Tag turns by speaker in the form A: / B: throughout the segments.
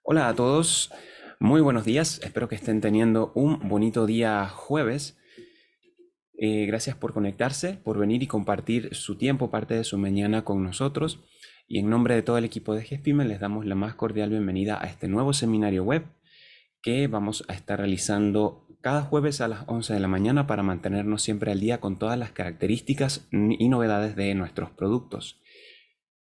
A: Hola a todos, muy buenos días, espero que estén teniendo un bonito día jueves. Gracias por conectarse, por venir y compartir su tiempo, parte de su mañana con nosotros. Y en nombre de todo el equipo de GESPIME les damos la más cordial bienvenida a este nuevo seminario web que vamos a estar realizando cada jueves a las 11 de la mañana para mantenernos siempre al día con todas las características y novedades de nuestros productos.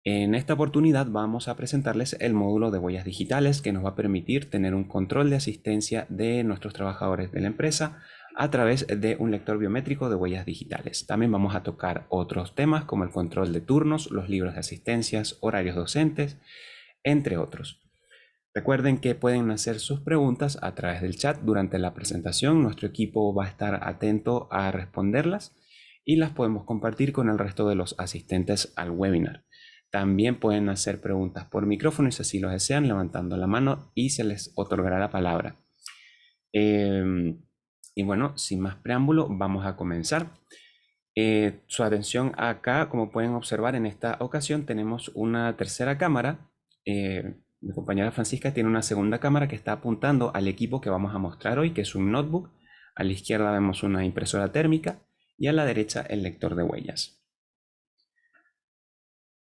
A: En esta oportunidad vamos a presentarles el módulo de huellas digitales que nos va a permitir tener un control de asistencia de nuestros trabajadores de la empresa a través de un lector biométrico de huellas digitales. También vamos a tocar otros temas como el control de turnos, los libros de asistencias, horarios docentes, entre otros. Recuerden que pueden hacer sus preguntas a través del chat durante la presentación. Nuestro equipo va a estar atento a responderlas y las podemos compartir con el resto de los asistentes al webinar. También pueden hacer preguntas por micrófono y si así lo desean, levantando la mano y se les otorgará la palabra. Y bueno, sin más preámbulo, vamos a comenzar. Su atención acá, como pueden observar en esta ocasión, tenemos una tercera cámara. Mi compañera Francisca tiene una segunda cámara que está apuntando al equipo que vamos a mostrar hoy, que es un notebook. A la izquierda vemos una impresora térmica y a la derecha el lector de huellas.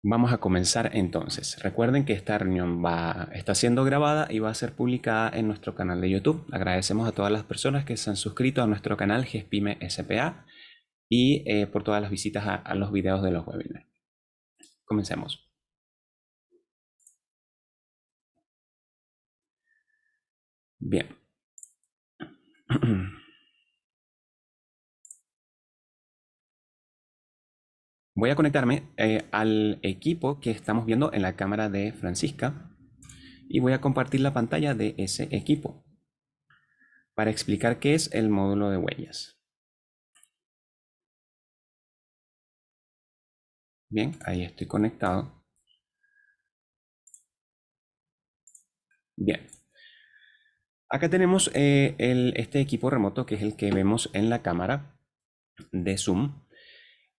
A: Vamos a comenzar entonces. Recuerden que esta reunión está siendo grabada y va a ser publicada en nuestro canal de YouTube. Agradecemos a todas las personas que se han suscrito a nuestro canal GESPIME SPA y por todas las visitas a los videos de los webinars. Comencemos. Bien. Voy a conectarme al equipo que estamos viendo en la cámara de Francisca y voy a compartir la pantalla de ese equipo para explicar qué es el módulo de huellas. Bien, ahí estoy conectado. Bien. Acá tenemos este equipo remoto que es el que vemos en la cámara de Zoom.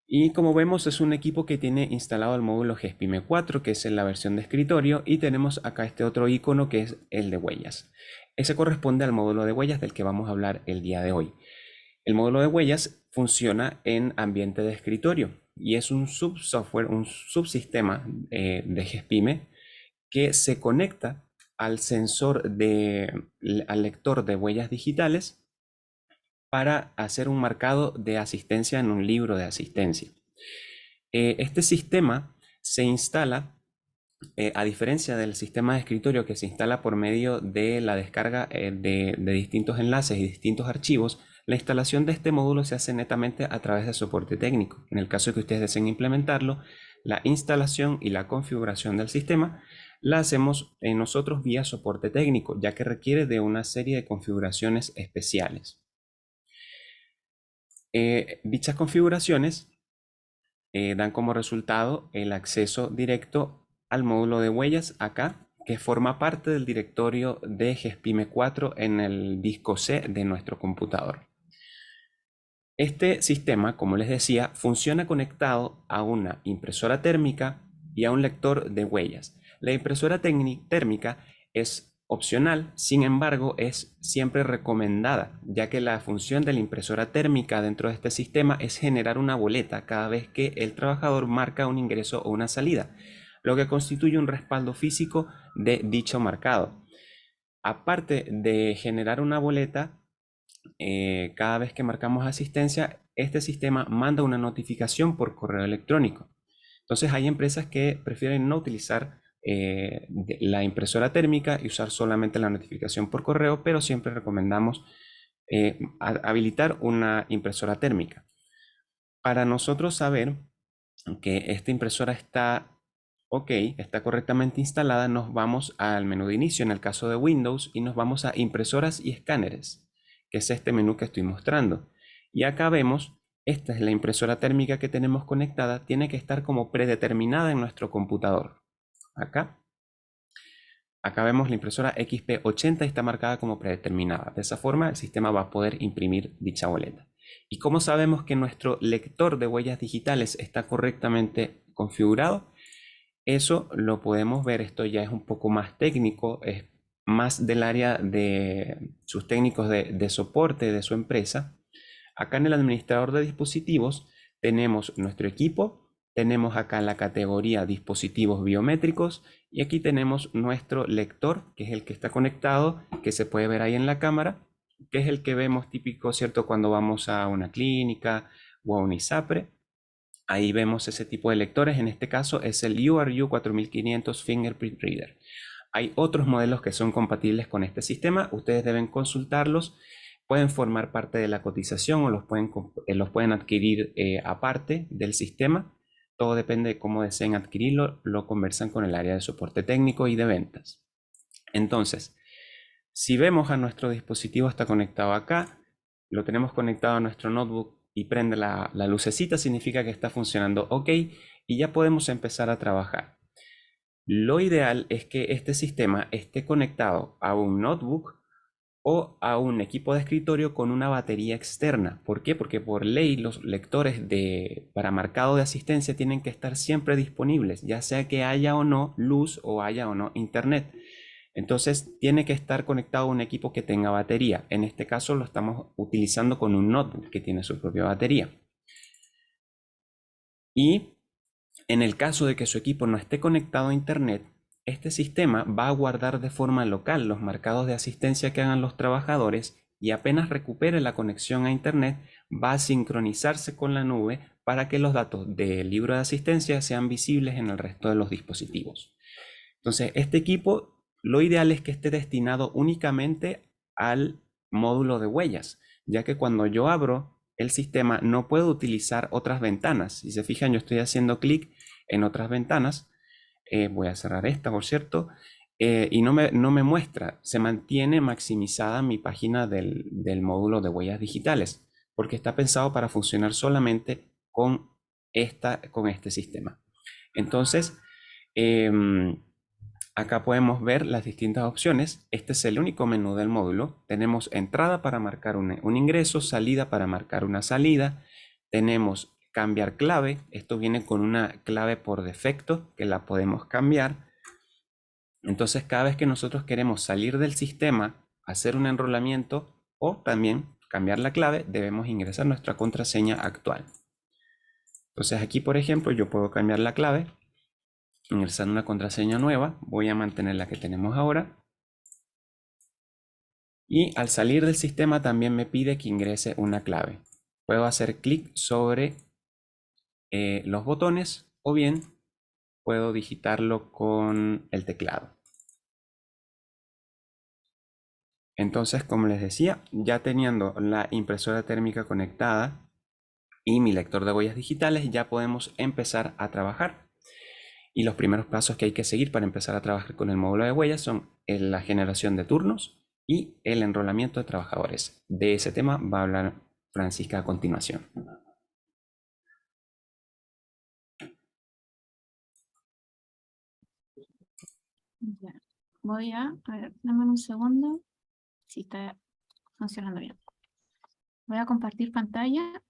A: Y como vemos es un equipo que tiene instalado el módulo GESPIME 4, que es en la versión de escritorio, y tenemos acá este otro icono que es el de huellas. Ese corresponde al módulo de huellas del que vamos a hablar el día de hoy. El módulo de huellas funciona en ambiente de escritorio y es un subsoftware, un subsistema de GESPIME que se conecta al al lector de huellas digitales para hacer un marcado de asistencia en un libro de asistencia. Este sistema se instala, a diferencia del sistema de escritorio que se instala por medio de la descarga de distintos enlaces y distintos archivos. La instalación de este módulo se hace netamente a través de soporte técnico. En el caso de que ustedes deseen implementarlo, la instalación y la configuración del sistema la hacemos nosotros vía soporte técnico, ya que requiere de una serie de configuraciones especiales. Dichas configuraciones dan como resultado el acceso directo al módulo de huellas acá, que forma parte del directorio de GESPIME 4 en el disco C de nuestro computador. Este sistema, como les decía, funciona conectado a una impresora térmica y a un lector de huellas. La impresora térmica es opcional, sin embargo, es siempre recomendada, ya que la función de la impresora térmica dentro de este sistema es generar una boleta cada vez que el trabajador marca un ingreso o una salida, lo que constituye un respaldo físico de dicho marcado. Aparte de generar una boleta, cada vez que marcamos asistencia, este sistema manda una notificación por correo electrónico. Entonces hay empresas que prefieren no utilizar la impresora térmica y usar solamente la notificación por correo, pero siempre recomendamos habilitar una impresora térmica. Para nosotros saber que esta impresora está ok, está correctamente instalada, nos vamos al menú de inicio en el caso de Windows y nos vamos a impresoras y escáneres, que es este menú que estoy mostrando. Y acá vemos, esta es la impresora térmica que tenemos conectada, tiene que estar como predeterminada en nuestro computador. Acá vemos la impresora XP80 y está marcada como predeterminada. De esa forma el sistema va a poder imprimir dicha boleta. ¿Y cómo sabemos que nuestro lector de huellas digitales está correctamente configurado? Eso lo podemos ver, esto ya es un poco más técnico, es más del área de sus técnicos de soporte de su empresa. Acá en el administrador de dispositivos tenemos nuestro equipo, tenemos acá la categoría dispositivos biométricos y aquí tenemos nuestro lector, que es el que está conectado, que se puede ver ahí en la cámara, que es el que vemos típico, ¿cierto? Cuando vamos a una clínica o a un ISAPRE. Ahí vemos ese tipo de lectores, en este caso es el URU 4500 Fingerprint Reader. Hay otros modelos que son compatibles con este sistema, ustedes deben consultarlos, pueden formar parte de la cotización o los pueden adquirir aparte del sistema. Todo depende de cómo deseen adquirirlo, lo conversan con el área de soporte técnico y de ventas. Entonces, si vemos a nuestro dispositivo está conectado acá, lo tenemos conectado a nuestro notebook y prende la lucecita, significa que está funcionando ok y ya podemos empezar a trabajar. Lo ideal es que este sistema esté conectado a un notebook o a un equipo de escritorio con una batería externa. ¿Por qué? Porque por ley los lectores para marcado de asistencia tienen que estar siempre disponibles, ya sea que haya o no luz o haya o no internet. Entonces tiene que estar conectado a un equipo que tenga batería. En este caso lo estamos utilizando con un notebook que tiene su propia batería. Y en el caso de que su equipo no esté conectado a internet, este sistema va a guardar de forma local los marcados de asistencia que hagan los trabajadores y apenas recupere la conexión a internet va a sincronizarse con la nube para que los datos del libro de asistencia sean visibles en el resto de los dispositivos. Entonces, este equipo lo ideal es que esté destinado únicamente al módulo de huellas, ya que cuando yo abro el sistema no puedo utilizar otras ventanas. Si se fijan, yo estoy haciendo clic en otras ventanas. Voy a cerrar esta, por cierto, y no me muestra. Se mantiene maximizada mi página del módulo de huellas digitales, porque está pensado para funcionar solamente con este sistema. Entonces, acá podemos ver las distintas opciones. Este es el único menú del módulo. Tenemos entrada para marcar un ingreso, salida para marcar una salida. Tenemos cambiar clave. Esto viene con una clave por defecto que la podemos cambiar. Entonces, cada vez que nosotros queremos salir del sistema, hacer un enrolamiento o también cambiar la clave, debemos ingresar nuestra contraseña actual. Entonces, aquí, por ejemplo, yo puedo cambiar la clave ingresando una contraseña nueva. Voy a mantener la que tenemos ahora. Y al salir del sistema también me pide que ingrese una clave. Puedo hacer clic sobre los botones o bien puedo digitarlo con el teclado. Entonces, como les decía, ya teniendo la impresora térmica conectada y mi lector de huellas digitales, ya podemos empezar a trabajar. Y los primeros pasos que hay que seguir para empezar a trabajar con el módulo de huellas son la generación de turnos y el enrolamiento de trabajadores. De ese tema va a hablar Francisca a continuación.
B: Ya. Voy a ver, dame un segundo si está funcionando bien. Voy a compartir pantalla.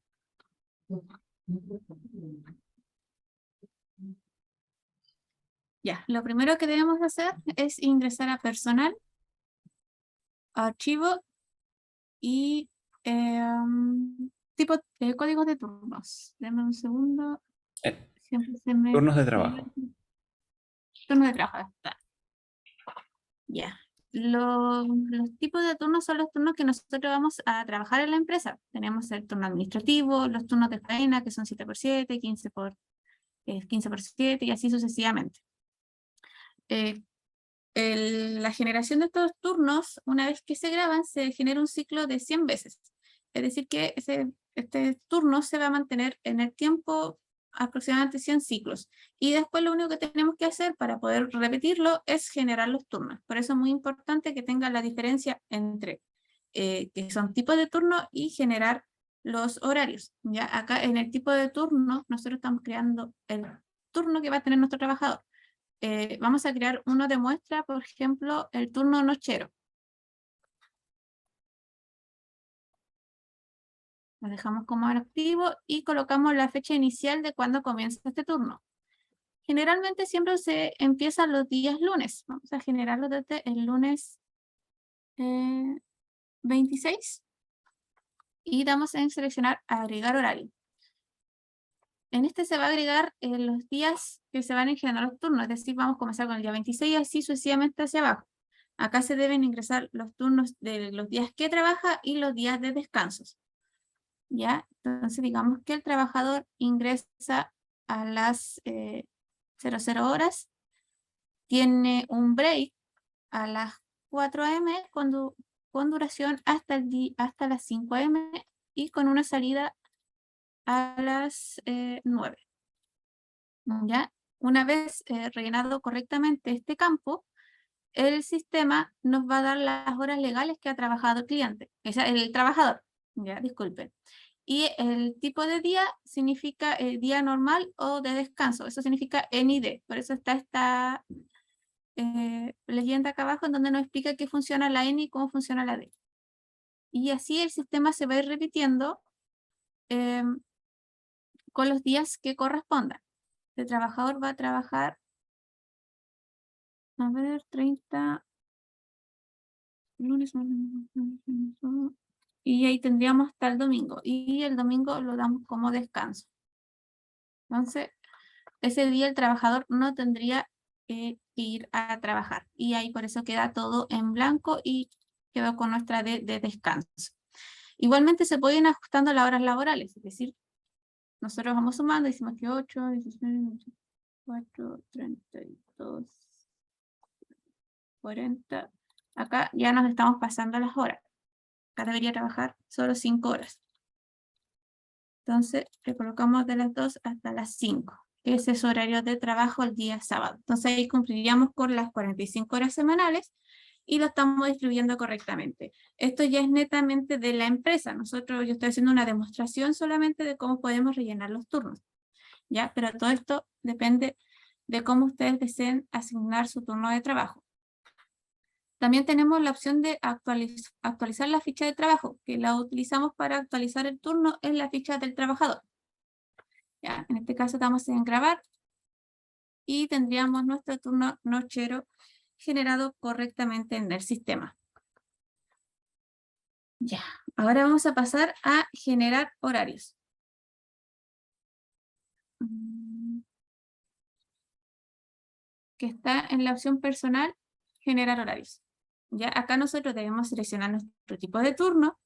B: Ya, lo primero que debemos hacer es ingresar a personal, archivo y tipo códigos de turnos. Dame un segundo. Siempre se me...
A: Turnos de trabajo.
B: Turno de trabajo. Está. Ya. Los tipos de turnos son los turnos que nosotros vamos a trabajar en la empresa. Tenemos el turno administrativo, los turnos de faena, que son 7×7, 15×7 y así sucesivamente. La generación de estos turnos, una vez que se graban, se genera un ciclo de 100 veces. Es decir, que este turno se va a mantener en el tiempo aproximadamente 100 ciclos. Y después lo único que tenemos que hacer para poder repetirlo es generar los turnos. Por eso es muy importante que tengan la diferencia entre que son tipos de turno y generar los horarios. Ya acá en el tipo de turno, nosotros estamos creando el turno que va a tener nuestro trabajador. Vamos a crear uno de muestra, por ejemplo, el turno nochero. Lo dejamos como activo y colocamos la fecha inicial de cuando comienza este turno. Generalmente siempre se empieza los días lunes. Vamos a generarlo desde el lunes 26 y damos en seleccionar agregar horario. En este se va a agregar los días que se van a generar los turnos, es decir, vamos a comenzar con el día 26 y así sucesivamente hacia abajo. Acá se deben ingresar los turnos de los días que trabaja y los días de descansos. ¿Ya? Entonces digamos que el trabajador ingresa a las 00 horas, tiene un break a las 4 am con duración hasta las 5 am y con una salida a las 9. ¿Ya? Una vez rellenado correctamente este campo, el sistema nos va a dar las horas legales que ha trabajado el cliente, o sea, el trabajador, ya, disculpen. Y el tipo de día significa día normal o de descanso, eso significa NID, por eso está esta leyenda acá abajo en donde nos explica qué funciona la N y cómo funciona la D. Y así el sistema se va a ir repitiendo con los días que correspondan. El trabajador va a trabajar, a ver, 30, lunes, y ahí tendríamos hasta el domingo. Y el domingo lo damos como descanso. Entonces, ese día el trabajador no tendría que ir a trabajar. Y ahí por eso queda todo en blanco y quedó con nuestra D de descanso. Igualmente se pueden ir ajustando las horas laborales, es decir, nosotros vamos sumando, decimos que 8, 16, 24, 32, 40. Acá ya nos estamos pasando las horas. Acá debería trabajar solo 5 horas. Entonces, le colocamos de las 2 hasta las 5, que ese es su horario de trabajo el día sábado. Entonces, ahí cumpliríamos con las 45 horas semanales y lo estamos distribuyendo correctamente. Esto ya es netamente de la empresa. Yo estoy haciendo una demostración solamente de cómo podemos rellenar los turnos, ¿ya? Pero todo esto depende de cómo ustedes deseen asignar su turno de trabajo. También tenemos la opción de actualizar la ficha de trabajo, que la utilizamos para actualizar el turno en la ficha del trabajador. Ya, en este caso damos en grabar y tendríamos nuestro turno nochero generado correctamente en el sistema. Ya, ahora vamos a pasar a generar horarios. Que está en la opción personal, generar horarios. Ya acá nosotros debemos seleccionar nuestro tipo de turno,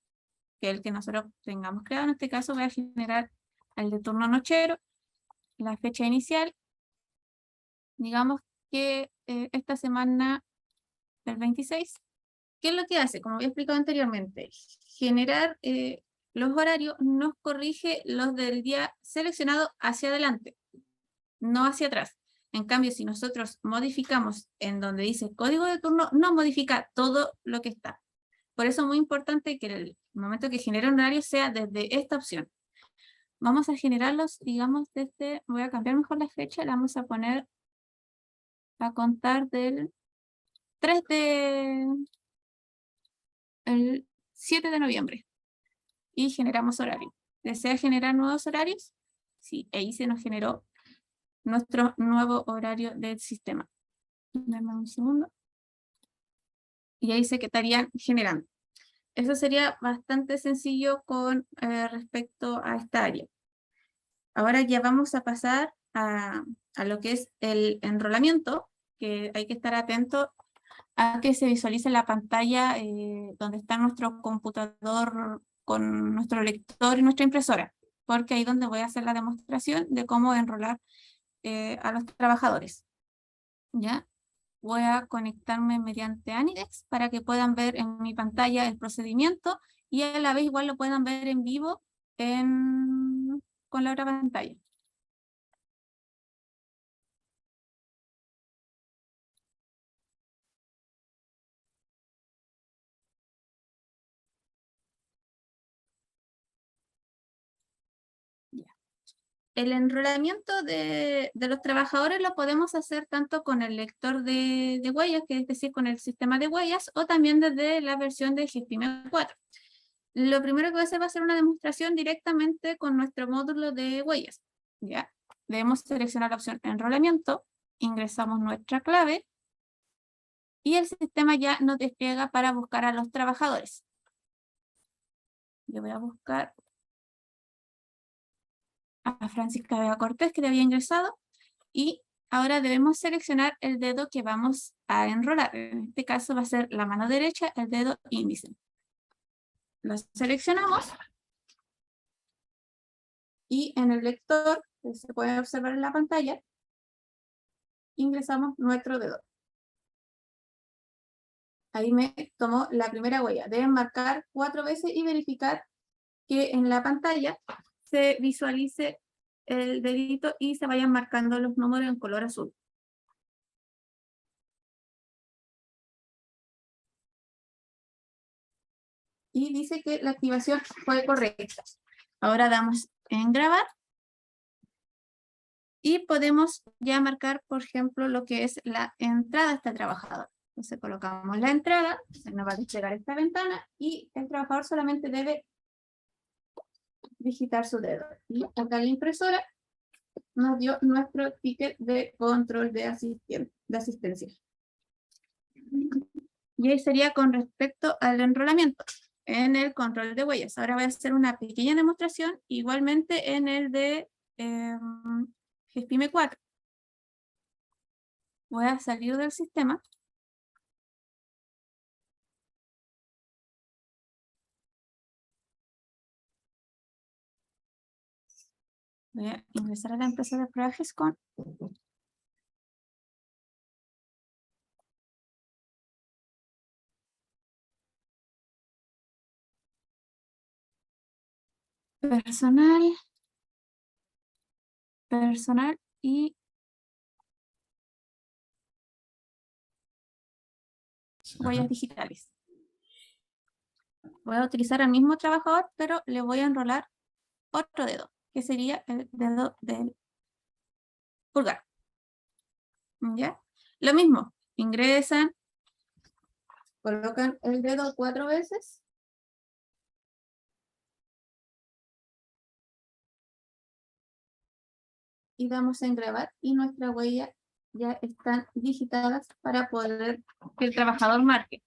B: que es el que nosotros tengamos creado. En este caso voy a generar el de turno nochero, la fecha inicial. Digamos que esta semana del 26, ¿qué es lo que hace? Como había explicado anteriormente, generar los horarios nos corrige los del día seleccionado hacia adelante, no hacia atrás. En cambio, si nosotros modificamos en donde dice código de turno, no modifica todo lo que está. Por eso es muy importante que el momento que genere un horario sea desde esta opción. Vamos a generarlos, digamos, desde, voy a cambiar mejor la fecha, la vamos a poner a contar del 7 de noviembre. Y generamos horario. ¿Desea generar nuevos horarios? Sí, ahí se nos generó nuestro nuevo horario del sistema. Dame un segundo. Y ahí se estarían generando. Eso sería bastante sencillo con respecto a esta área. Ahora ya vamos a pasar a lo que es el enrolamiento, que hay que estar atento a que se visualice la pantalla donde está nuestro computador con nuestro lector y nuestra impresora, porque ahí es donde voy a hacer la demostración de cómo enrolar a los trabajadores. ¿Ya? Voy a conectarme mediante Anidex para que puedan ver en mi pantalla el procedimiento y a la vez igual lo puedan ver en vivo con la otra pantalla. Ya. El enrolamiento de los trabajadores lo podemos hacer tanto con el lector de huellas, que es decir, con el sistema de huellas, o también desde la versión de GESPIME 4. Lo primero que voy a hacer va a ser una demostración directamente con nuestro módulo de huellas. ¿Ya? Debemos seleccionar la opción enrolamiento, ingresamos nuestra clave y el sistema ya nos despliega para buscar a los trabajadores. Yo voy a buscar a Francisca Vega Cortés, que le había ingresado, y ahora debemos seleccionar el dedo que vamos a enrolar. En este caso va a ser la mano derecha, el dedo índice. Lo seleccionamos y en el lector, que se puede observar en la pantalla, ingresamos nuestro dedo. Ahí me tomó la primera huella. Deben marcar 4 veces y verificar que en la pantalla se visualice el dedito y se vayan marcando los números en color azul. Y dice que la activación fue correcta. Ahora damos en grabar. Y podemos ya marcar, por ejemplo, lo que es la entrada a este trabajador. Entonces colocamos la entrada, se nos va a desplegar esta ventana y el trabajador solamente debe digitar su dedo. Y acá la impresora nos dio nuestro ticket de control de asistencia. Y ahí sería con respecto al enrolamiento en el control de huellas. Ahora voy a hacer una pequeña demostración, igualmente en el de GESPIME 4. Voy a salir del sistema. Voy a ingresar a la empresa de prueba GESCON. Personal. Personal y huellas digitales. Voy a utilizar al mismo trabajador, pero le voy a enrolar otro dedo, que sería el dedo del pulgar. ¿Ya? Lo mismo, ingresan, colocan el dedo 4 veces. Y damos en grabar y nuestra huella ya están digitadas para poder que el trabajador marque.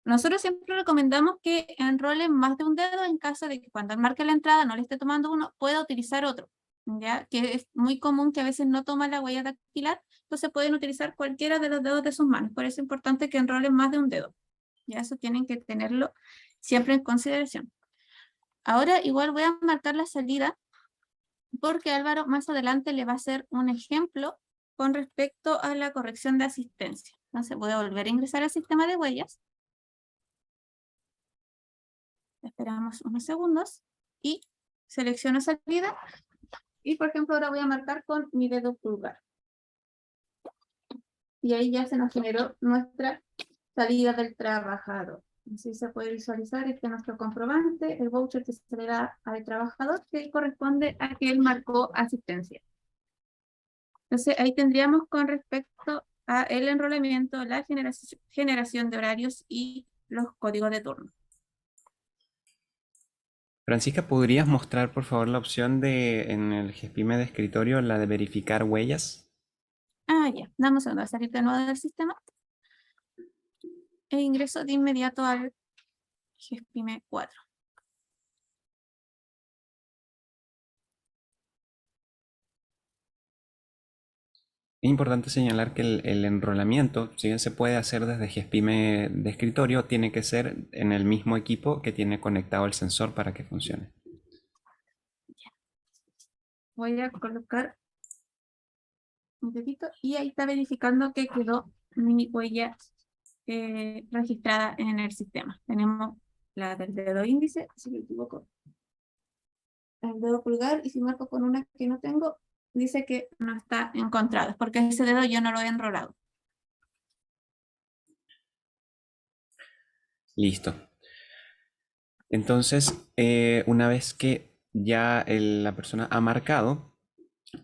B: Nosotros siempre recomendamos que enrolen más de un dedo en caso de que cuando marque la entrada no le esté tomando uno, pueda utilizar otro. ¿Ya? Que es muy común que a veces no toma la huella dactilar, entonces pueden utilizar cualquiera de los dedos de sus manos. Por eso es importante que enrolen más de un dedo. Ya eso tienen que tenerlo siempre en consideración. Ahora igual voy a marcar la salida porque Álvaro más adelante le va a hacer un ejemplo con respecto a la corrección de asistencia. Entonces voy a volver a ingresar al sistema de huellas. Esperamos unos segundos y selecciono salida. Y por ejemplo ahora voy a marcar con mi dedo pulgar. Y ahí ya se nos generó nuestra salida del trabajador. Así se puede visualizar este es nuestro comprobante, el voucher que se le da al trabajador que corresponde a que él marcó asistencia. Entonces ahí tendríamos con respecto a el enrolamiento, la generación de horarios y los códigos de turno.
A: Francisca, ¿podrías mostrar por favor la opción en el GESPIME de escritorio, la de verificar huellas?
B: Ya, dame un segundo, a salir de nuevo del sistema. E ingreso de inmediato al GESPIME 4.
A: Es importante señalar que el enrolamiento, si bien se puede hacer desde GESPIME de escritorio, tiene que ser en el mismo equipo que tiene conectado el sensor para que funcione.
B: Voy a colocar un dedito y ahí está verificando que quedó mi huella registrada en el sistema. Tenemos la del dedo índice, si me equivoco, el dedo pulgar, y si marco con una que no tengo, dice que no está encontrado, porque ese dedo yo no lo he enrolado.
A: Listo. Entonces, una vez que ya la persona ha marcado,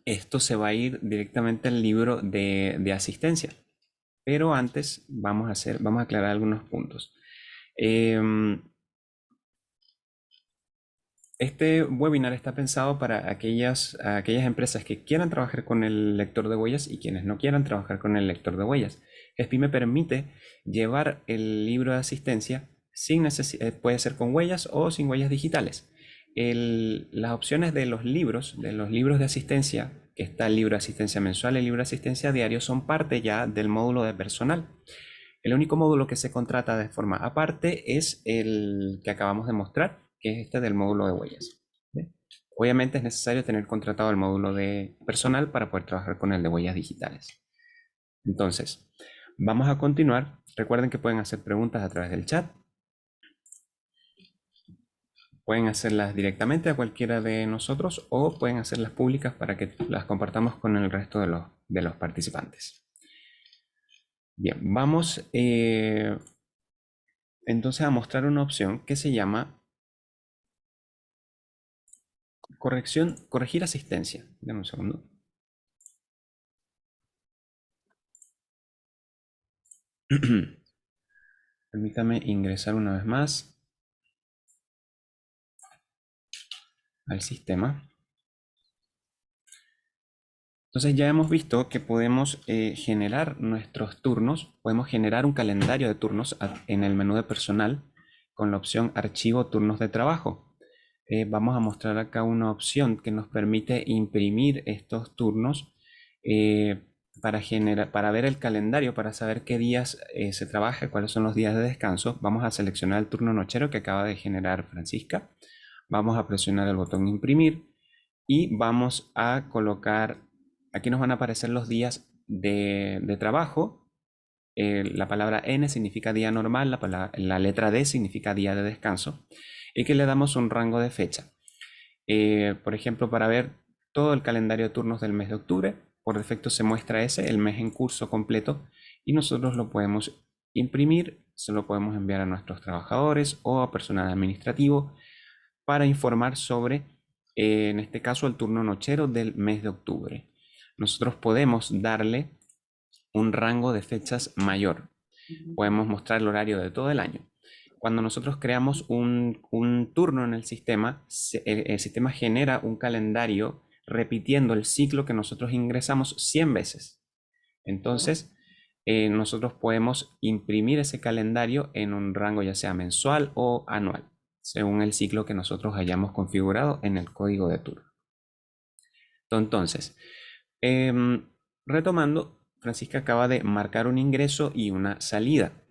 A: esto se va a ir directamente al libro de asistencia. Pero antes vamos a aclarar algunos puntos. Este webinar está pensado para aquellas empresas que quieran trabajar con el lector de huellas y quienes no quieran trabajar con el lector de huellas. GESPI me permite llevar el libro de asistencia puede ser con huellas o sin huellas digitales. Las opciones de los libros de asistencia, que está el libro de asistencia mensual y el libro de asistencia diario, son parte ya del módulo de personal. El único módulo que se contrata de forma aparte es el que acabamos de mostrar, que es este del módulo de huellas. ¿Ve? Obviamente es necesario tener contratado el módulo de personal para poder trabajar con el de huellas digitales. Entonces, vamos a continuar. Recuerden que pueden hacer preguntas a través del chat. Pueden hacerlas directamente a cualquiera de nosotros o pueden hacerlas públicas para que las compartamos con el resto de los participantes. Bien, vamos entonces a mostrar una opción que se llama corregir asistencia. Dame un segundo. Permítame ingresar una vez más al sistema. Entonces ya hemos visto que podemos generar nuestros turnos, podemos generar un calendario de turnos en el menú de personal con la opción Archivo Turnos de Trabajo. Vamos a mostrar acá una opción que nos permite imprimir estos turnos para ver el calendario, para saber qué días se trabaja, cuáles son los días de descanso. Vamos a seleccionar el turno nochero que acaba de generar Francisca. Vamos a presionar el botón Imprimir y vamos a colocar, aquí nos van a aparecer los días de trabajo. La palabra N significa día normal, la letra D significa día de descanso, y que le damos un rango de fecha. Por ejemplo, para ver todo el calendario de turnos del mes de octubre, por defecto se muestra el mes en curso completo, y nosotros lo podemos imprimir, se lo podemos enviar a nuestros trabajadores o a personal administrativo para informar sobre, en este caso, el turno nochero del mes de octubre. Nosotros podemos darle un rango de fechas mayor. Podemos mostrar el horario de todo el año. Cuando nosotros creamos un turno en el sistema, el sistema genera un calendario repitiendo el ciclo que nosotros ingresamos 100 veces. Entonces, nosotros podemos imprimir ese calendario en un rango ya sea mensual o anual, según el ciclo que nosotros hayamos configurado en el código de turno. Entonces, retomando, Francisca acaba de marcar un ingreso y una salida.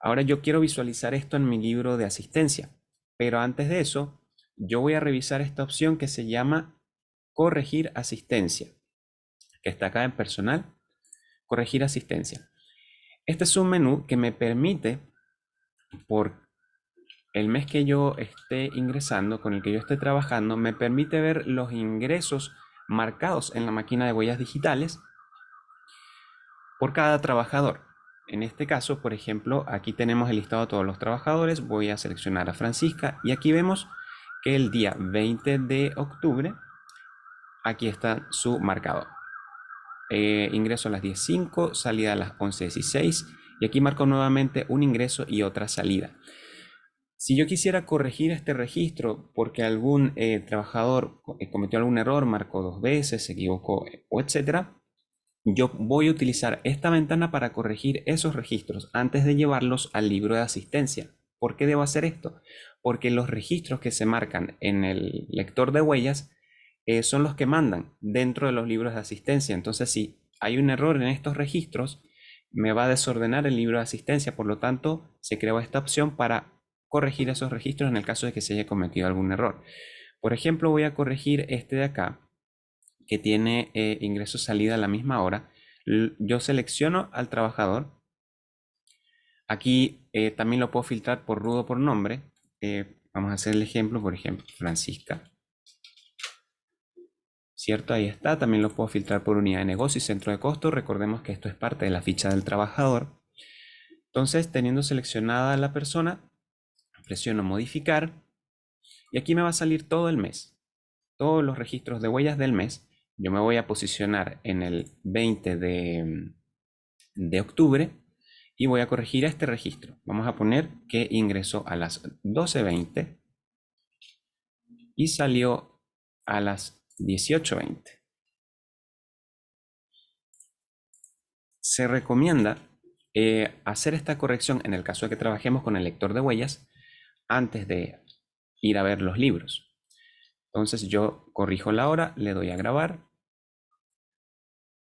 A: Ahora yo quiero visualizar esto en mi libro de asistencia, pero antes de eso, yo voy a revisar esta opción que se llama corregir asistencia, que está acá en personal, corregir asistencia. Este es un menú que me permite, por el mes que yo esté ingresando, con el que yo esté trabajando, me permite ver los ingresos marcados en la máquina de huellas digitales por cada trabajador. En este caso, por ejemplo, aquí tenemos el listado de todos los trabajadores. Voy a seleccionar a Francisca y aquí vemos que el día 20 de octubre, aquí está su marcador. Ingreso a las 10:05, salida a las 11:16 y aquí marco nuevamente un ingreso y otra salida. Si yo quisiera corregir este registro porque algún trabajador cometió algún error, marcó 2 veces, se equivocó o etcétera, yo voy a utilizar esta ventana para corregir esos registros antes de llevarlos al libro de asistencia. ¿Por qué debo hacer esto? Porque los registros que se marcan en el lector de huellas son los que mandan dentro de los libros de asistencia. Entonces, si hay un error en estos registros, me va a desordenar el libro de asistencia. Por lo tanto, se creó esta opción para corregir esos registros en el caso de que se haya cometido algún error. Por ejemplo, voy a corregir este de acá, que tiene ingreso salida a la misma hora. Yo selecciono al trabajador. Aquí también lo puedo filtrar por rudo por nombre. Vamos a hacer el ejemplo, por ejemplo, Francisca. ¿Cierto? Ahí está. También lo puedo filtrar por unidad de negocio y centro de costo. Recordemos que esto es parte de la ficha del trabajador. Entonces, teniendo seleccionada la persona, presiono modificar y aquí me va a salir todo el mes, todos los registros de huellas del mes. Yo me voy a posicionar en el 20 de octubre y voy a corregir este registro. Vamos a poner que ingresó a las 12:20 y salió a las 18:20. Se recomienda hacer esta corrección en el caso de que trabajemos con el lector de huellas antes de ir a ver los libros. Entonces yo corrijo la hora, le doy a grabar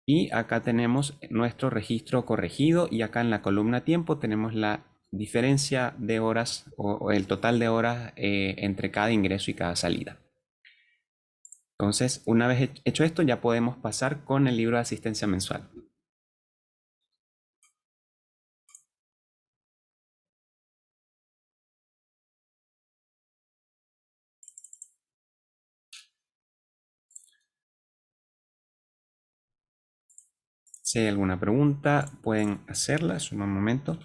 A: y acá tenemos nuestro registro corregido y acá en la columna tiempo tenemos la diferencia de horas o el total de horas entre cada ingreso y cada salida. Entonces, una vez hecho esto, ya podemos pasar con el libro de asistencia mensual. Si hay alguna pregunta, pueden hacerla. Es un buen momento.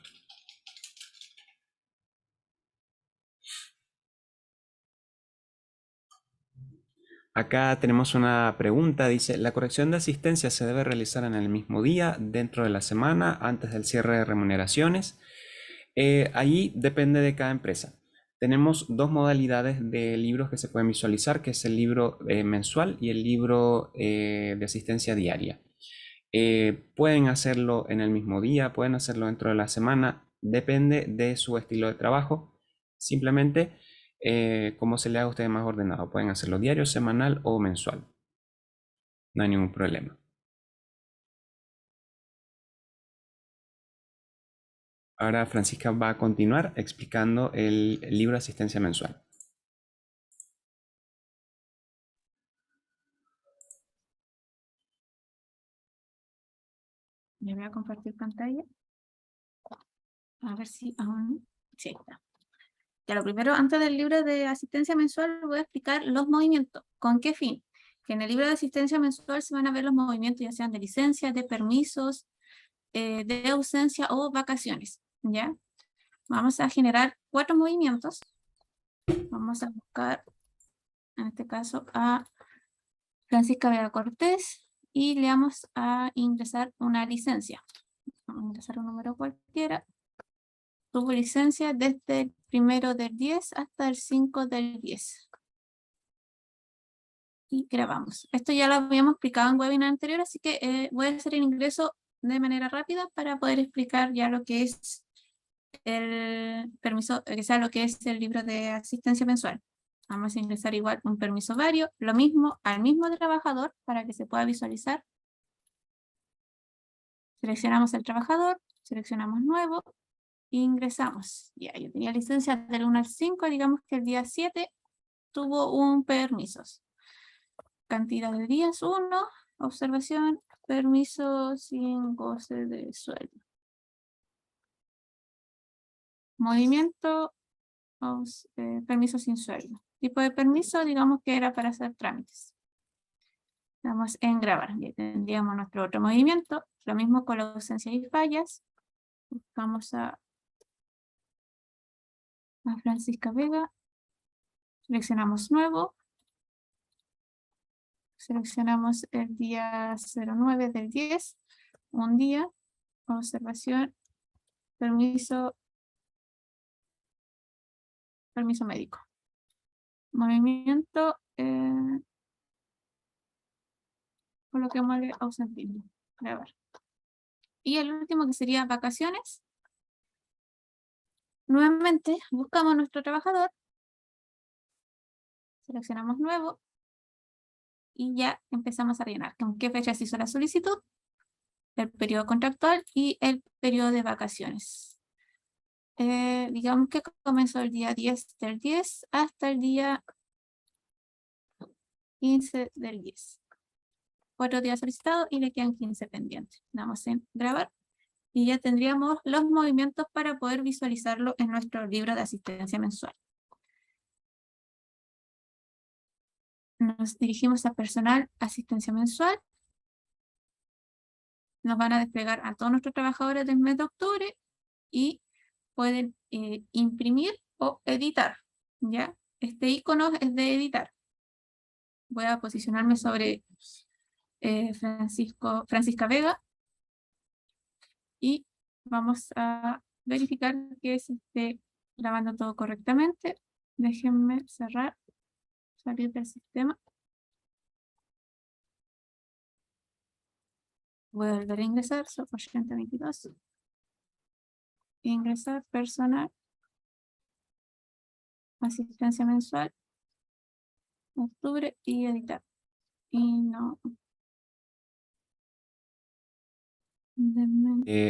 A: Acá tenemos una pregunta, dice, ¿la corrección de asistencia se debe realizar en el mismo día, dentro de la semana, antes del cierre de remuneraciones? Ahí depende de cada empresa. Tenemos dos modalidades de libros que se pueden visualizar, que es el libro mensual y el libro de asistencia diaria. Pueden hacerlo en el mismo día, pueden hacerlo dentro de la semana, depende de su estilo de trabajo. Simplemente como se le haga a ustedes más ordenado. Pueden hacerlo diario, semanal o mensual. No hay ningún problema. Ahora Francisca va a continuar explicando el libro de asistencia mensual.
B: Ya voy a compartir pantalla. A ver si aún... Sí, está. Ya lo primero, antes del libro de asistencia mensual, voy a explicar los movimientos. ¿Con qué fin? Que en el libro de asistencia mensual se van a ver los movimientos, ya sean de licencias, de permisos, de ausencia o vacaciones. ¿Ya? Vamos a generar 4 movimientos. Vamos a buscar, en este caso, a Francisca Vega Cortés y le vamos a ingresar una licencia. Vamos a ingresar un número cualquiera. Tuvo licencia desde el 1 del 10 hasta el 5 del 10. Y grabamos. Esto ya lo habíamos explicado en webinar anterior, así que voy a hacer el ingreso de manera rápida para poder explicar ya lo que es el permiso, que sea lo que es el libro de asistencia mensual. Vamos a ingresar igual un permiso vario, lo mismo al mismo trabajador para que se pueda visualizar. Seleccionamos el trabajador, seleccionamos nuevo, e ingresamos. Ya, yo tenía licencia del 1 al 5, digamos que el día 7 tuvo un permiso. Cantidad de días 1, observación, permiso sin goce de sueldo. Movimiento, permiso sin sueldo. Tipo de permiso, digamos que era para hacer trámites. Damos en grabar. Ya tendríamos nuestro otro movimiento. Lo mismo con la ausencia y fallas. Buscamos a Francisca Vega. Seleccionamos nuevo. Seleccionamos el día 09 del 10. Un día. Observación. Permiso médico. Movimiento. Coloquémosle ausentismo. Grabar. Y el último que sería vacaciones. Nuevamente buscamos a nuestro trabajador. Seleccionamos nuevo. Y ya empezamos a rellenar. ¿Con qué fecha se hizo la solicitud? El periodo contractual y el periodo de vacaciones. Digamos que comenzó el día 10 del 10 hasta el día 15 del 10. 4 días solicitados y le quedan 15 pendientes. Damos en grabar y ya tendríamos los movimientos para poder visualizarlo en nuestro libro de asistencia mensual. Nos dirigimos a personal asistencia mensual. Nos van a desplegar a todos nuestros trabajadores del mes de octubre y pueden imprimir o editar. ¿Ya? Este icono es de editar. Voy a posicionarme sobre Francisca Vega y vamos a verificar que se esté grabando todo correctamente. Déjenme cerrar salir del sistema. Voy a volver a ingresar, soporte 22. Ingresar personal. Asistencia mensual. Octubre y editar. Y no.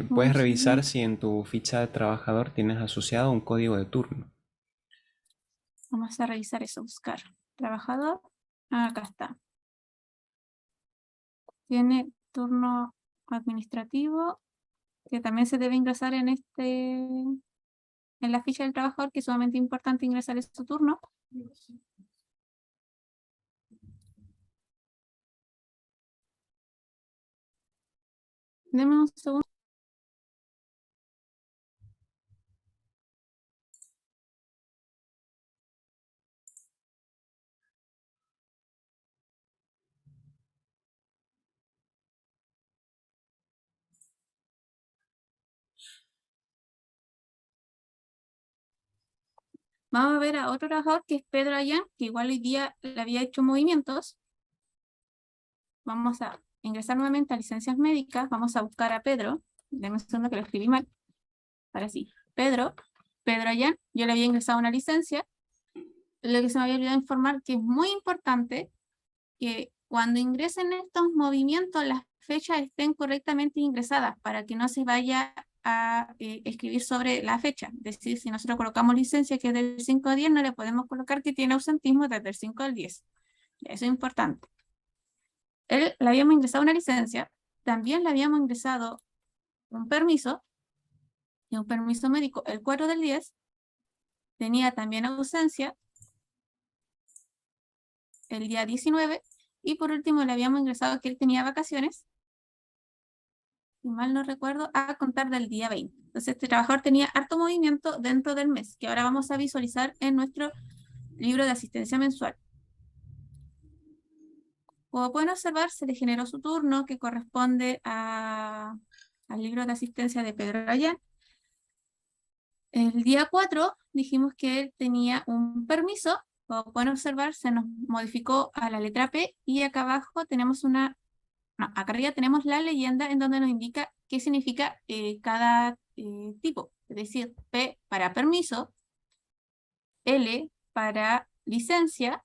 A: Puedes revisar si en tu ficha de trabajador tienes asociado un código de turno.
B: Vamos a revisar eso, buscar. Trabajador. Acá está. Tiene turno administrativo, que también se debe ingresar en la ficha del trabajador, que es sumamente importante ingresar ese turno. Deme un segundo. Vamos a ver a otro trabajador que es Pedro Ayán, que igual hoy día le había hecho movimientos. Vamos a ingresar nuevamente a licencias médicas. Vamos a buscar a Pedro. Deme un segundo que lo escribí mal. Ahora sí. Pedro Ayán. Yo le había ingresado una licencia. Lo que se me había olvidado informar que es muy importante que cuando ingresen estos movimientos las fechas estén correctamente ingresadas para que no se vaya a escribir sobre la fecha. Es decir, si nosotros colocamos licencia que es del 5 al 10, no le podemos colocar que tiene ausentismo desde el 5 al 10. Eso es importante. Él le habíamos ingresado una licencia, también le habíamos ingresado un permiso, y un permiso médico el 4 del 10, tenía también ausencia el día 19, y por último le habíamos ingresado que él tenía vacaciones, si mal no recuerdo, a contar del día 20. Entonces este trabajador tenía harto movimiento dentro del mes, que ahora vamos a visualizar en nuestro libro de asistencia mensual. Como pueden observar, se le generó su turno que corresponde al libro de asistencia de Pedro Ayán. El día 4 dijimos que él tenía un permiso. Como pueden observar, se nos modificó a la letra P y acá abajo tenemos acá arriba tenemos la leyenda en donde nos indica qué significa cada tipo. Es decir, P para permiso, L para licencia,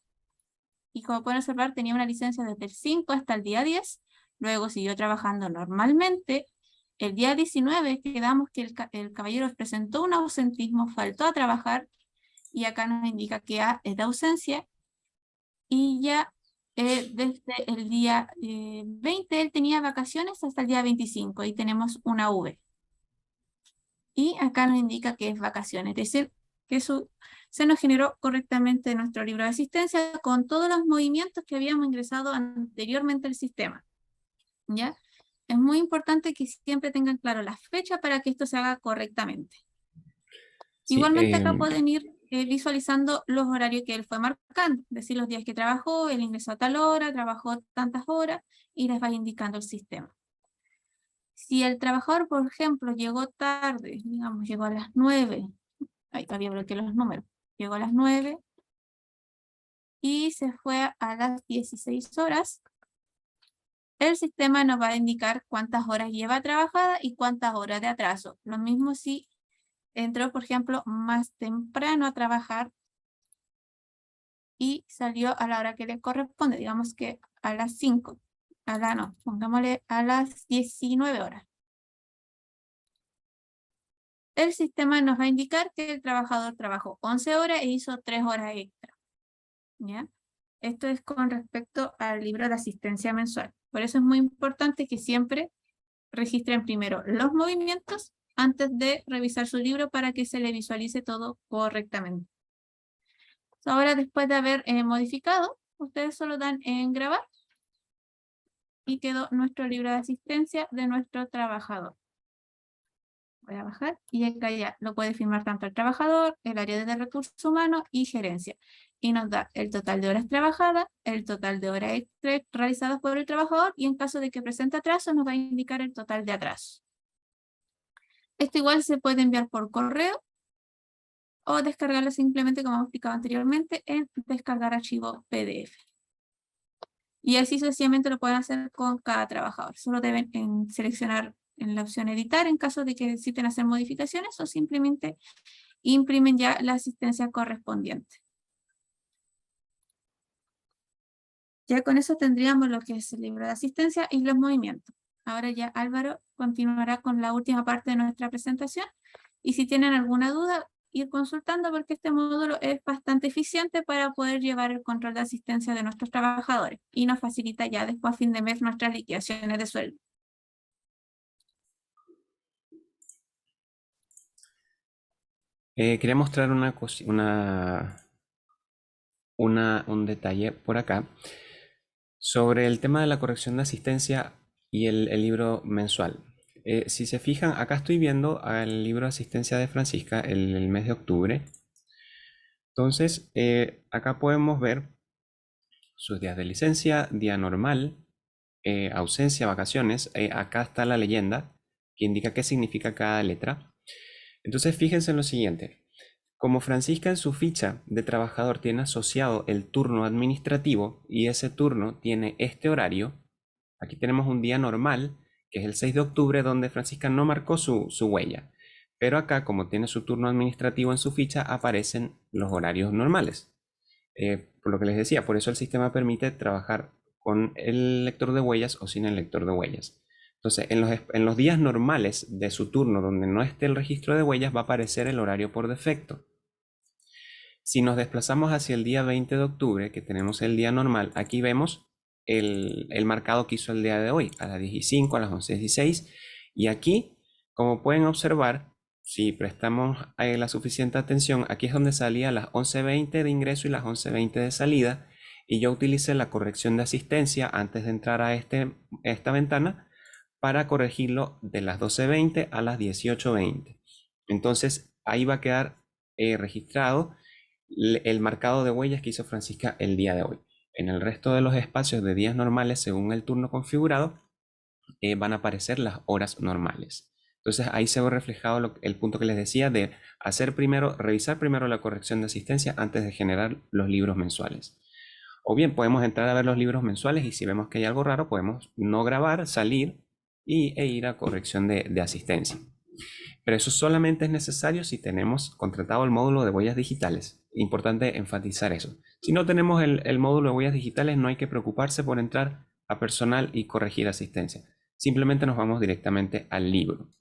B: y como pueden observar tenía una licencia desde el 5 hasta el día 10, luego siguió trabajando normalmente. El día 19 quedamos que el caballero presentó un ausentismo, faltó a trabajar, y acá nos indica que A es de ausencia, y ya desde el día 20 él tenía vacaciones hasta el día 25, y tenemos una V. Y acá nos indica que es vacaciones, es decir, que se nos generó correctamente nuestro libro de asistencia con todos los movimientos que habíamos ingresado anteriormente al sistema. ¿Ya? Es muy importante que siempre tengan claro las fechas para que esto se haga correctamente.
A: Sí,
B: Igualmente acá pueden ir visualizando los horarios que él fue marcando, es decir, los días que trabajó, él ingresó a tal hora, trabajó tantas horas, y les va indicando el sistema. Si el trabajador, por ejemplo, llegó tarde, digamos, llegó a las 9, ahí todavía bloqueé los números, llegó a las 9 y se fue a las 16 horas, el sistema nos va a indicar cuántas horas lleva trabajada y cuántas horas de atraso. Lo mismo si entró, por ejemplo, más temprano a trabajar y salió a la hora que le corresponde, digamos que a las 5, pongámosle a las 19 horas. El sistema nos va a indicar que el trabajador trabajó 11 horas e hizo 3 horas extra. ¿Ya? Esto es con respecto al libro de asistencia mensual. Por eso es muy importante que siempre registren primero los movimientos antes de revisar su libro para que se le visualice todo correctamente. Ahora, después de haber modificado, ustedes solo dan en grabar y quedó nuestro libro de asistencia de nuestro trabajador. Voy a bajar y acá ya lo puede firmar tanto el trabajador, el área de recursos humanos y gerencia. Y nos da el total de horas trabajadas, el total de horas extra realizadas por el trabajador, y en caso de que presente atraso nos va a indicar el total de atraso. Esto igual se puede enviar por correo o descargarlo simplemente, como hemos explicado anteriormente, en descargar archivo PDF. Y así sencillamente lo pueden hacer con cada trabajador. Solo deben seleccionar en la opción editar en caso de que necesiten hacer modificaciones o simplemente imprimen ya la asistencia correspondiente. Ya con eso tendríamos lo que es el libro de asistencia y los movimientos. Ahora ya Álvaro continuará con la última parte de nuestra presentación y si tienen alguna duda, ir consultando porque este módulo es bastante eficiente para poder llevar el control de asistencia de nuestros trabajadores y nos facilita ya después a fin de mes nuestras liquidaciones de sueldo.
A: Quería mostrar un detalle por acá sobre el tema de la corrección de asistencia y el libro mensual. Si se fijan, acá estoy viendo el libro de asistencia de Francisca el mes de octubre. Entonces, acá podemos ver sus días de licencia, día normal, ausencia, vacaciones. Acá está la leyenda que indica qué significa cada letra. Entonces, fíjense en lo siguiente. Como Francisca en su ficha de trabajador tiene asociado el turno administrativo y ese turno tiene este horario, aquí tenemos un día normal, que es el 6 de octubre, donde Francisca no marcó su huella. Pero acá, como tiene su turno administrativo en su ficha, aparecen los horarios normales. Por lo que les decía, por eso el sistema permite trabajar con el lector de huellas o sin el lector de huellas. Entonces, en los días normales de su turno donde no esté el registro de huellas, va a aparecer el horario por defecto. Si nos desplazamos hacia el día 20 de octubre, que tenemos el día normal, aquí vemos el marcado que hizo el día de hoy, a las 10:05, a las 11:16. Y aquí, como pueden observar, si prestamos la suficiente atención, aquí es donde salía las 11:20 de ingreso y las 11:20 de salida. Y yo utilicé la corrección de asistencia antes de entrar a esta ventana para corregirlo de las 12:20 a las 18:20. Entonces, ahí va a quedar registrado el marcado de huellas que hizo Francisca el día de hoy. En el resto de los espacios de días normales, según el turno configurado, van a aparecer las horas normales. Entonces ahí se ve reflejado el punto que les decía de revisar primero la corrección de asistencia antes de generar los libros mensuales. O bien podemos entrar a ver los libros mensuales y si vemos que hay algo raro, podemos no grabar, salir e ir a corrección de asistencia. Pero eso solamente es necesario si tenemos contratado el módulo de huellas digitales. Importante enfatizar eso. Si no tenemos el módulo de huellas digitales, no hay que preocuparse por entrar a personal y corregir asistencia. Simplemente nos vamos directamente al libro.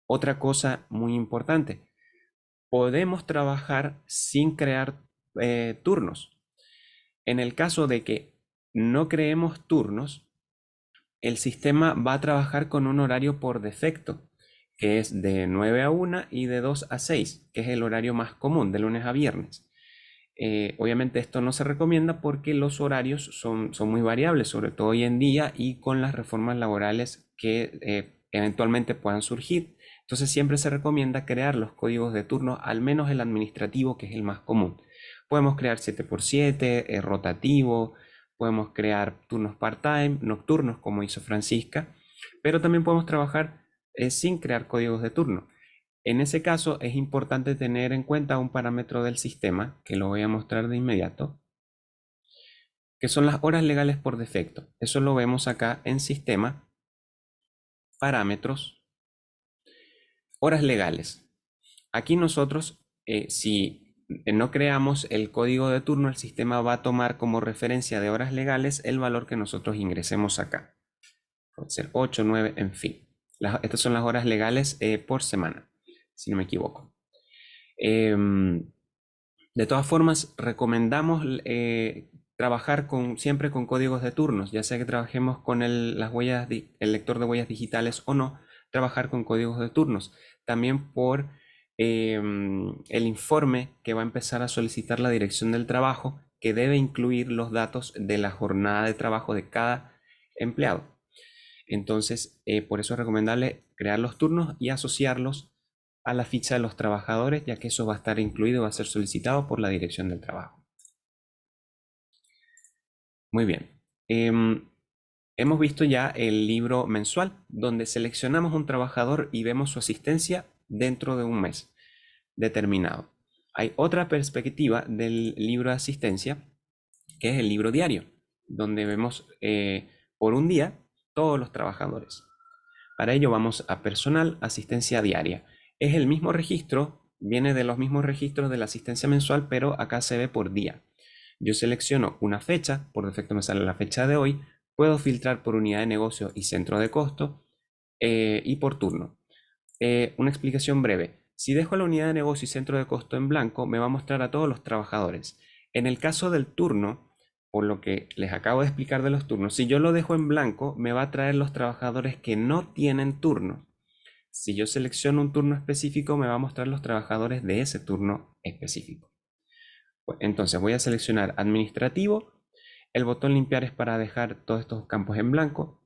A: Otra cosa muy importante, podemos trabajar sin crear turnos. En el caso de que no creemos turnos, el sistema va a trabajar con un horario por defecto, que es de 9 a 1 y de 2 a 6, que es el horario más común, de lunes a viernes. Obviamente esto no se recomienda porque los horarios son muy variables, sobre todo hoy en día y con las reformas laborales que eventualmente puedan surgir. Entonces siempre se recomienda crear los códigos de turno, al menos el administrativo, que es el más común. Podemos crear 7x7, rotativo, podemos crear turnos part-time, nocturnos, como hizo Francisca, pero también podemos trabajar sin crear códigos de turno. En ese caso es importante tener en cuenta un parámetro del sistema, que lo voy a mostrar de inmediato, que son las horas legales por defecto. Eso lo vemos acá en Sistema, Parámetros, Horas legales. Aquí nosotros, si no creamos el código de turno, el sistema va a tomar como referencia de horas legales el valor que nosotros ingresemos acá. Puede ser 8, 9, en fin. Estas son las horas legales por semana, si no me equivoco. De todas formas, recomendamos trabajar siempre con códigos de turnos, ya sea que trabajemos con el lector de huellas digitales o no, trabajar con códigos de turnos. También por el informe que va a empezar a solicitar la dirección del trabajo, que debe incluir los datos de la jornada de trabajo de cada empleado. Entonces, por eso es recomendable crear los turnos y asociarlos a la ficha de los trabajadores, ya que eso va a estar incluido, va a ser solicitado por la dirección del trabajo. Muy bien. Hemos visto ya el libro mensual, donde seleccionamos un trabajador y vemos su asistencia dentro de un mes determinado. Hay otra perspectiva del libro de asistencia, que es el libro diario, donde vemos por un día todos los trabajadores. Para ello vamos a personal, asistencia diaria. Es el mismo registro, viene de los mismos registros de la asistencia mensual, pero acá se ve por día. Yo selecciono una fecha, por defecto me sale la fecha de hoy, puedo filtrar por unidad de negocio y centro de costo y por turno. Una explicación breve. Si dejo la unidad de negocio y centro de costo en blanco, me va a mostrar a todos los trabajadores. En el caso del turno, por lo que les acabo de explicar de los turnos, si yo lo dejo en blanco, me va a traer los trabajadores que no tienen turno. Si yo selecciono un turno específico, me va a mostrar los trabajadores de ese turno específico. Entonces voy a seleccionar administrativo. El botón limpiar es para dejar todos estos campos en blanco.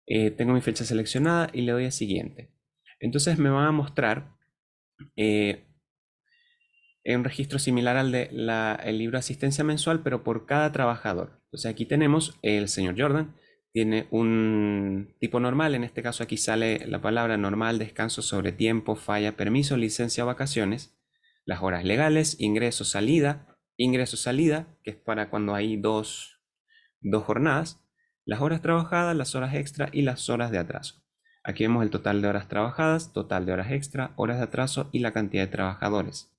A: Tengo mi fecha seleccionada y le doy a siguiente. Entonces me va a mostrar un registro similar al de el libro de asistencia mensual, pero por cada trabajador. Entonces aquí tenemos el señor Jordan, tiene un tipo normal, en este caso aquí sale la palabra normal, descanso, sobre tiempo, falla, permiso, licencia o vacaciones, las horas legales, ingreso, salida, que es para cuando hay dos jornadas, las horas trabajadas, las horas extra y las horas de atraso. Aquí vemos el total de horas trabajadas, total de horas extra, horas de atraso y la cantidad de trabajadores.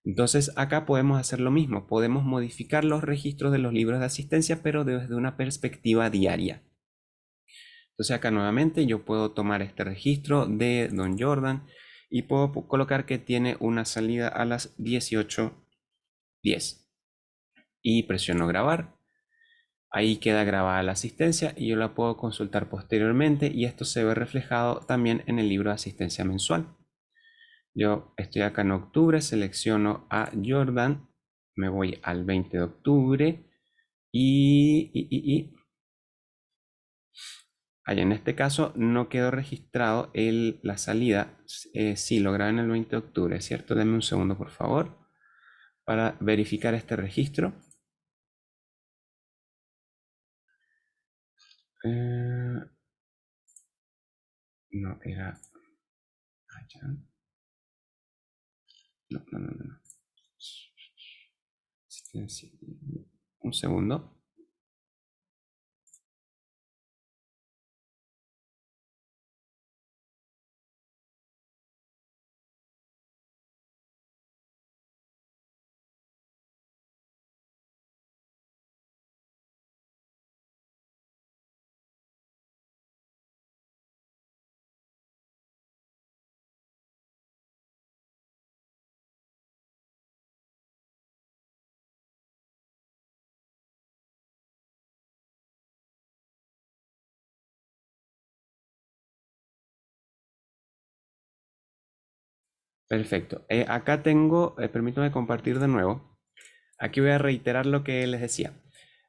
A: Entonces acá podemos hacer lo mismo, podemos modificar los registros de los libros de asistencia, pero desde una perspectiva diaria. Entonces acá nuevamente yo puedo tomar este registro de Don Jordan y puedo colocar que tiene una salida a las 18:10 y presiono grabar. Ahí queda grabada la asistencia y yo la puedo consultar posteriormente y esto se ve reflejado también en el libro de asistencia mensual. Yo estoy acá en octubre, selecciono a Jordan, me voy al 20 de octubre y allá en este caso no quedó registrado la salida. Sí, lo grabé en el 20 de octubre, ¿cierto? Denme un segundo, por favor, para verificar este registro. No, era allá. No, no, no, no. Un segundo. Perfecto. Acá tengo, permítame compartir de nuevo. Aquí voy a reiterar lo que les decía.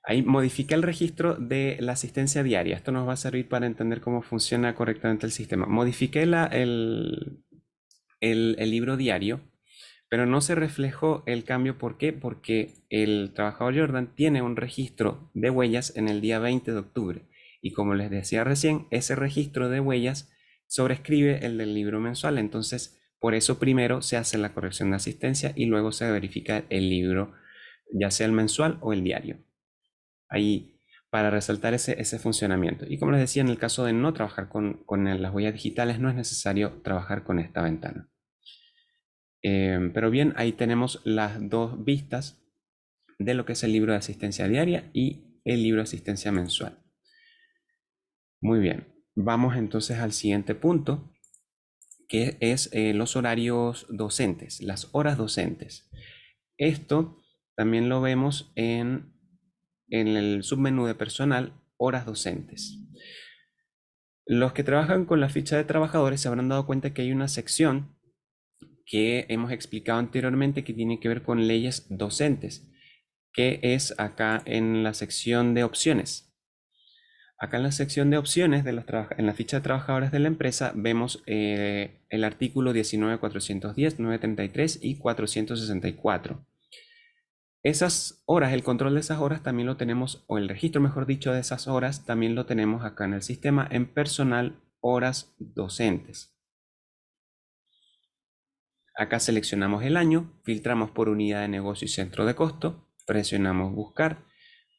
A: Ahí modifiqué el registro de la asistencia diaria. Esto nos va a servir para entender cómo funciona correctamente el sistema. Modifiqué el libro diario, pero no se reflejó el cambio. ¿Por qué? Porque el trabajador Jordan tiene un registro de huellas en el día 20 de octubre. Y como les decía recién, ese registro de huellas sobrescribe el del libro mensual. Entonces, por eso primero se hace la corrección de asistencia y luego se verifica el libro, ya sea el mensual o el diario. Ahí, para resaltar ese funcionamiento. Y como les decía, en el caso de no trabajar con las huellas digitales, no es necesario trabajar con esta ventana. Pero bien, ahí tenemos las dos vistas de lo que es el libro de asistencia diaria y el libro de asistencia mensual. Muy bien, vamos entonces al siguiente punto, que es los horarios docentes, las horas docentes. Esto también lo vemos en el submenú de personal, horas docentes. Los que trabajan con la ficha de trabajadores se habrán dado cuenta que hay una sección que hemos explicado anteriormente que tiene que ver con leyes docentes, que es acá en la sección de opciones. Acá en la sección de opciones en la ficha de trabajadores de la empresa vemos el artículo 19.410, 933 y 464. Esas horas, el control de esas horas también lo tenemos, o el registro, mejor dicho, de esas horas también lo tenemos acá en el sistema en personal horas docentes. Acá seleccionamos el año, filtramos por unidad de negocio y centro de costo, presionamos buscar,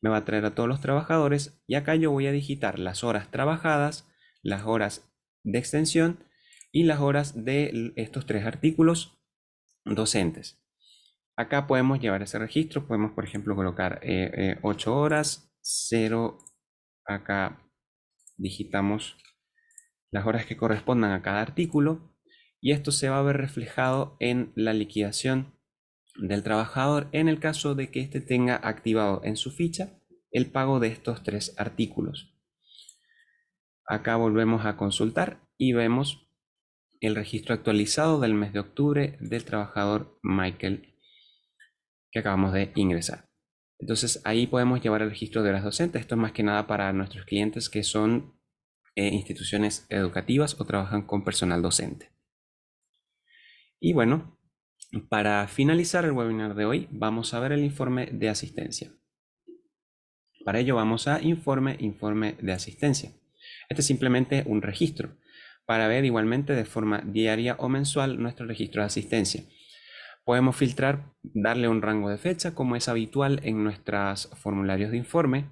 A: me va a traer a todos los trabajadores y acá yo voy a digitar las horas trabajadas, las horas de extensión y las horas de estos tres artículos docentes. Acá podemos llevar ese registro, podemos por ejemplo colocar 8 horas, 0, acá digitamos las horas que correspondan a cada artículo y esto se va a ver reflejado en la liquidación del trabajador en el caso de que éste tenga activado en su ficha el pago de estos tres artículos. Acá volvemos a consultar y vemos el registro actualizado del mes de octubre del trabajador Michael que acabamos de ingresar. Entonces ahí podemos llevar el registro de horas docentes. Esto es más que nada para nuestros clientes que son instituciones educativas o trabajan con personal docente. Y bueno, para finalizar el webinar de hoy, vamos a ver el informe de asistencia. Para ello vamos a informe de asistencia. Este es simplemente un registro para ver igualmente de forma diaria o mensual nuestro registro de asistencia. Podemos filtrar, darle un rango de fecha como es habitual en nuestros formularios de informe.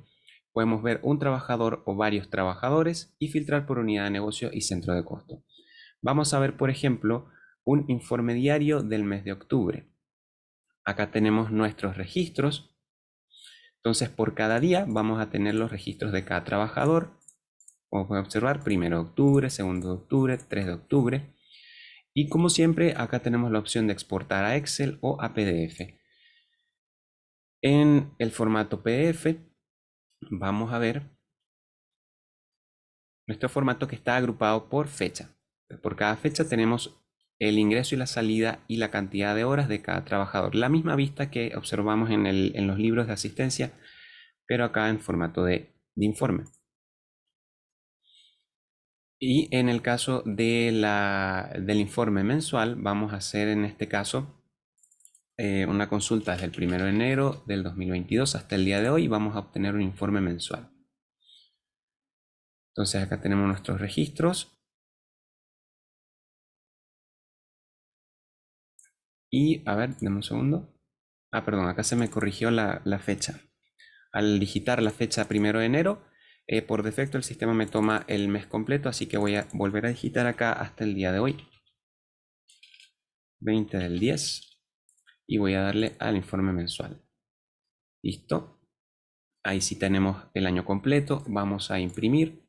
A: Podemos ver un trabajador o varios trabajadores y filtrar por unidad de negocio y centro de costo. Vamos a ver, por ejemplo, un informe diario del mes de octubre. Acá tenemos nuestros registros. Entonces, por cada día vamos a tener los registros de cada trabajador. Como pueden observar, 1 de octubre, 2 de octubre, 3 de octubre. Y como siempre, acá tenemos la opción de exportar a Excel o a PDF. En el formato PDF vamos a ver nuestro formato que está agrupado por fecha. Por cada fecha tenemos el ingreso y la salida y la cantidad de horas de cada trabajador. La misma vista que observamos en los libros de asistencia, pero acá en formato de informe. Y en el caso del informe mensual, vamos a hacer en este caso una consulta desde el 1 de enero del 2022 hasta el día de hoy y vamos a obtener un informe mensual. Entonces acá tenemos nuestros registros. Y a ver, dame un segundo. Perdón, acá se me corrigió la fecha. Al digitar la fecha 1 de enero, por defecto el sistema me toma el mes completo, así que voy a volver a digitar acá hasta el día de hoy. 20 del 10. Y voy a darle al informe mensual. Listo. Ahí sí tenemos el año completo. Vamos a imprimir.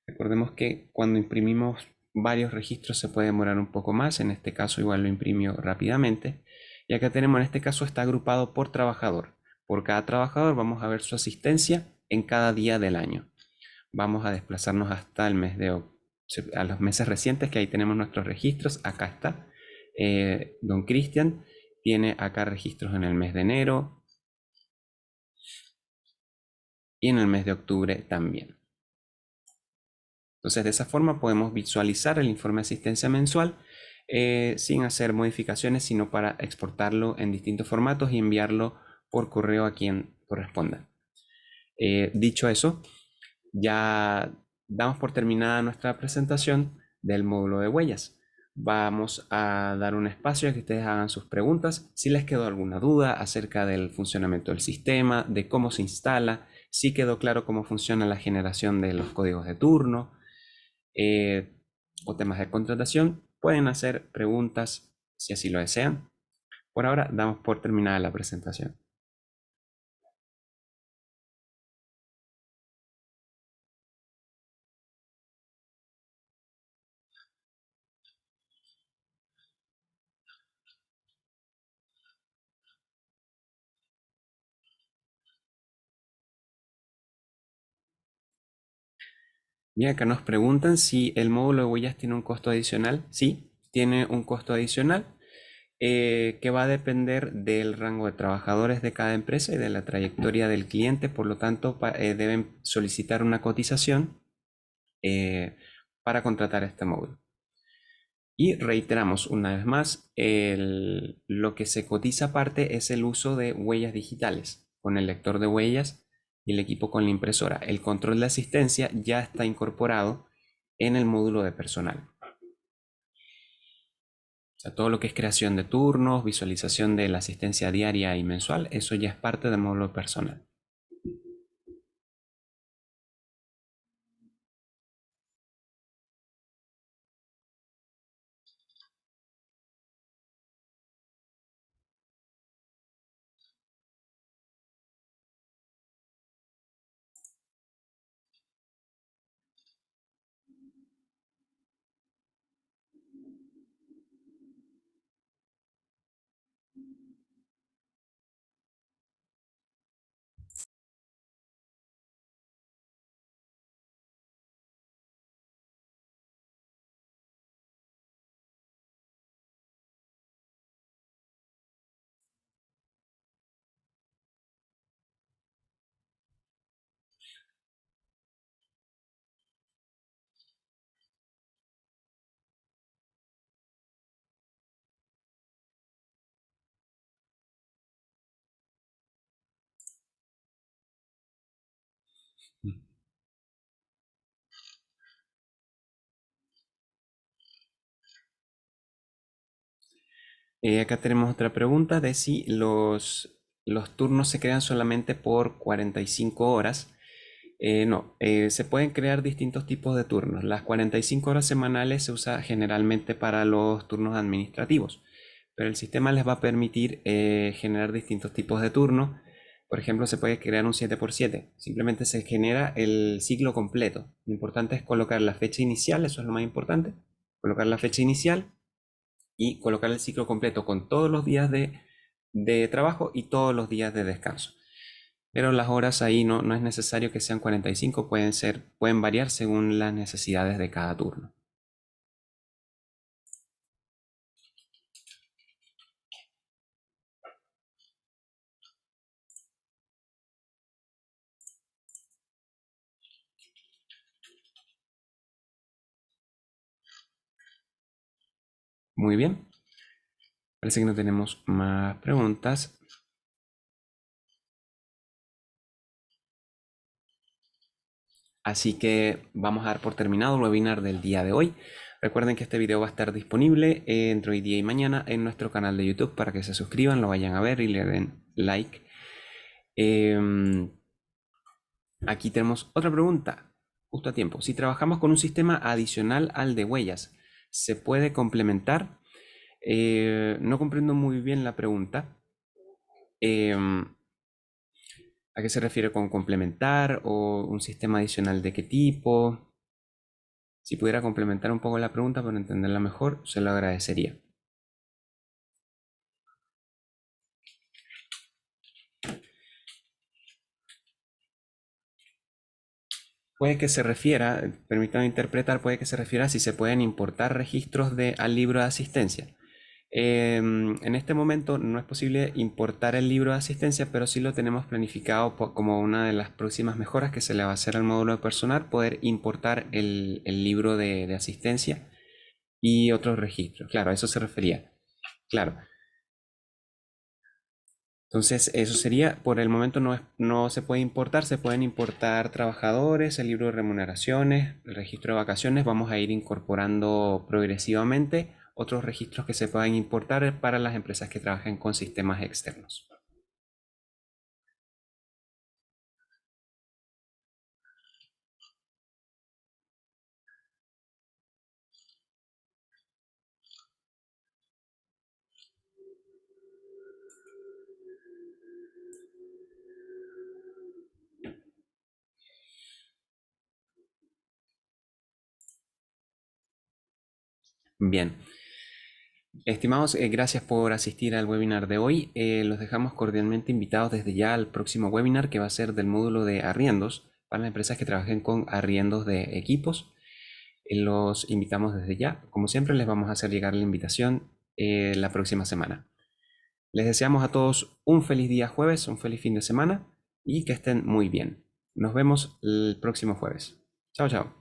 A: Recordemos que cuando imprimimos varios registros se puede demorar un poco más. En este caso igual lo imprimió rápidamente. Y acá tenemos, en este caso está agrupado por trabajador. Por cada trabajador vamos a ver su asistencia en cada día del año. Vamos a desplazarnos hasta el mes de a los meses recientes, que ahí tenemos nuestros registros. Acá está. Don Cristian tiene acá registros en el mes de enero y en el mes de octubre también. Entonces, de esa forma podemos visualizar el informe de asistencia mensual sin hacer modificaciones, sino para exportarlo en distintos formatos y enviarlo por correo a quien corresponda. Dicho eso, ya damos por terminada nuestra presentación del módulo de huellas. Vamos a dar un espacio a que ustedes hagan sus preguntas. Si les quedó alguna duda acerca del funcionamiento del sistema, de cómo se instala, si quedó claro cómo funciona la generación de los códigos de turno, o temas de contratación, pueden hacer preguntas si así lo desean. Por ahora damos por terminada la presentación. Bien, acá nos preguntan si el módulo de huellas tiene un costo adicional. Sí, tiene un costo adicional que va a depender del rango de trabajadores de cada empresa y de la trayectoria del cliente. Por lo tanto, deben solicitar una cotización para contratar este módulo. Y reiteramos una vez más, lo que se cotiza aparte es el uso de huellas digitales con el lector de huellas y el equipo con la impresora. El control de asistencia ya está incorporado en el módulo de personal. O sea, todo lo que es creación de turnos, visualización de la asistencia diaria y mensual, eso ya es parte del módulo personal. Acá tenemos otra pregunta de si los turnos se crean solamente por 45 horas. No, se pueden crear distintos tipos de turnos. Las 45 horas semanales se usa generalmente para los turnos administrativos, pero el sistema les va a permitir generar distintos tipos de turnos. Por ejemplo, se puede crear un 7x7. Simplemente se genera el ciclo completo. Lo importante es colocar la fecha inicial, eso es lo más importante. Colocar la fecha inicial y colocar el ciclo completo con todos los días de trabajo y todos los días de descanso. Pero las horas ahí no es necesario que sean 45, pueden variar según las necesidades de cada turno. Muy bien, parece que no tenemos más preguntas. Así que vamos a dar por terminado el webinar del día de hoy. Recuerden que este video va a estar disponible entre hoy día y mañana en nuestro canal de YouTube para que se suscriban, lo vayan a ver y le den like. Aquí tenemos otra pregunta, justo a tiempo. Si trabajamos con un sistema adicional al de huellas, ¿se puede complementar? No comprendo muy bien la pregunta. ¿A qué se refiere con complementar o un sistema adicional de qué tipo? Si pudiera complementar un poco la pregunta para entenderla mejor, se lo agradecería. Puede que se refiera, permítame interpretar, puede que se refiera a si se pueden importar registros al libro de asistencia. En este momento no es posible importar el libro de asistencia, pero sí lo tenemos planificado como una de las próximas mejoras que se le va a hacer al módulo de personal, poder importar el libro de asistencia y otros registros. Claro, a eso se refería. Claro. Entonces, eso sería, por el momento no se puede importar, se pueden importar trabajadores, el libro de remuneraciones, el registro de vacaciones. Vamos a ir incorporando progresivamente otros registros que se puedan importar para las empresas que trabajen con sistemas externos. Bien, estimados, gracias por asistir al webinar de hoy. Los dejamos cordialmente invitados desde ya al próximo webinar que va a ser del módulo de arriendos para las empresas que trabajen con arriendos de equipos. Los invitamos desde ya. Como siempre, les vamos a hacer llegar la invitación la próxima semana. Les deseamos a todos un feliz día jueves, un feliz fin de semana y que estén muy bien. Nos vemos el próximo jueves. Chao, chao.